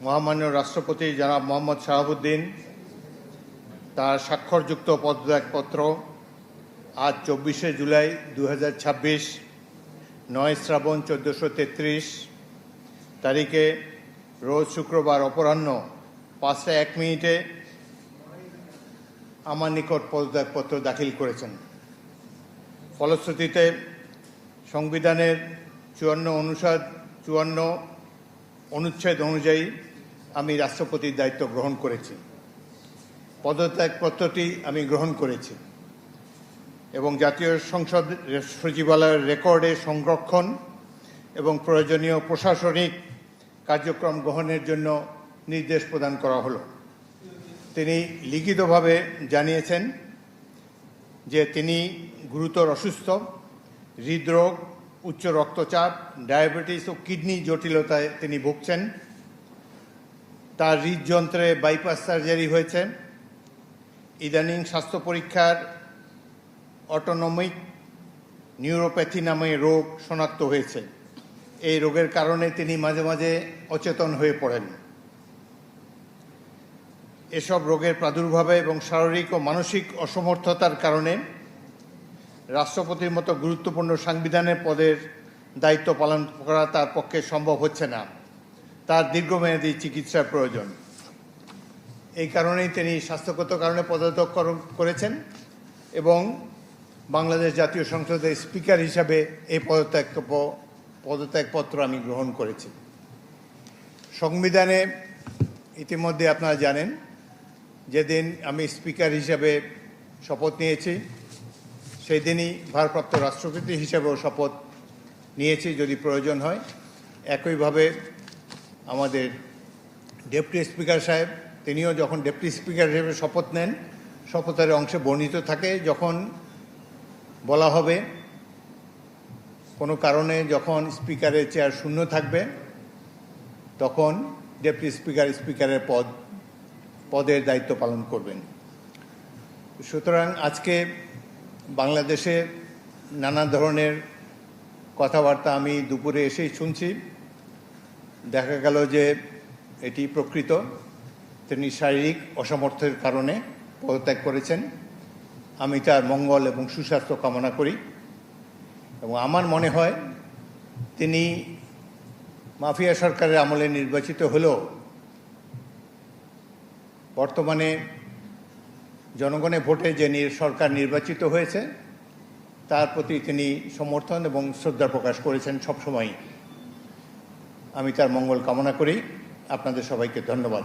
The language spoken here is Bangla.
মহামান্য রাষ্ট্রপতি জনাব মোহাম্মদ শাহাবুদ্দিন তার স্বাক্ষরযুক্ত পদত্যাগপত্র আজ 24শে জুলাই 2026 9 শ্রাবণ 1433 তারিখে রোজ শুক্রবার অপরাহ্ন 5:01 আমার নিকট পদত্যাগপত্র দাখিল করেছেন। ফলশ্রুতিতে সংবিধানের 54 অনুচ্ছেদ অনুযায়ী আমি রাষ্ট্রপতির দায়িত্ব গ্রহণ করেছি। পদত্যাগপত্রটি আমি গ্রহণ করেছি এবং জাতীয় সংসদ সচিবালয়ের রেকর্ডে সংরক্ষণ এবং প্রয়োজনীয় প্রশাসনিক কার্যক্রম গ্রহণের জন্য নির্দেশ প্রদান করা হলো। তিনি লিখিতভাবে জানিয়েছেন যে তিনি গুরুতর অসুস্থ, হৃদরোগ, উচ্চ রক্তচাপ, ডায়াবেটিস ও কিডনি জটিলতায় তিনি ভুগছেন। তার হৃদযন্ত্রে বাইপাস সার্জারি হয়েছে। ইদানিং স্বাস্থ্য পরীক্ষার অটোনমিক নিউরোপ্যাথি নামে রোগ শনাক্ত হয়েছে। এই রোগের কারণে তিনি মাঝে মাঝে অচেতন হয়ে পড়েন। এসব রোগের প্রাদুর্ভাবে এবং শারীরিক ও মানসিক অসমর্থতার কারণে রাষ্ট্রপতির মতো গুরুত্বপূর্ণ সাংবিধানিক পদের দায়িত্ব পালন করা তার পক্ষে সম্ভব হচ্ছে না। তার দীর্ঘমেয়াদী চিকিৎসার প্রয়োজন। এই কারণেই তিনি স্বাস্থ্যগত কারণে পদত্যাগ করেছেন এবং বাংলাদেশ জাতীয় সংসদের স্পিকার হিসাবে এই পদত্যাগপত্র আমি গ্রহণ করেছি। সংবিধানে ইতিমধ্যে আপনারা জানেন, যেদিন আমি স্পিকার হিসাবে শপথ নিয়েছি সেই দিনই ভারপ্রাপ্ত রাষ্ট্রপতি হিসাবেও শপথ নিয়েছি যদি প্রয়োজন হয়। একইভাবে আমাদের ডেপুটি স্পিকার সাহেব, তিনিও যখন ডেপুটি স্পিকার হিসেবে শপথ নেন, শপথের অংশে বর্ণিত থাকে যখন বলা হবে কোনো কারণে যখন স্পিকারের চেয়ার শূন্য থাকবে তখন ডেপুটি স্পিকার স্পিকারের পদের দায়িত্ব পালন করবেন। সুতরাং আজকে বাংলাদেশে নানা ধরনের কথাবার্তা আমি দুপুরে এসেই শুনছি। দেখা গেল যে এটি প্রকৃত, তিনি শারীরিক অসমর্থের কারণে পদত্যাগ করেছেন। আমি তার মঙ্গল এবং সুস্বাস্থ্য কামনা করি এবং আমার মনে হয় তিনি মাফিয়া সরকারের আমলে নির্বাচিত হলেও বর্তমানে জনগণের ভোটে যে সরকার নির্বাচিত হয়েছে তার প্রতি তিনি সমর্থন এবং শ্রদ্ধা প্রকাশ করেছেন সবসময়ই। আমি তার মঙ্গল কামনা করি। আপনাদের সবাইকে ধন্যবাদ।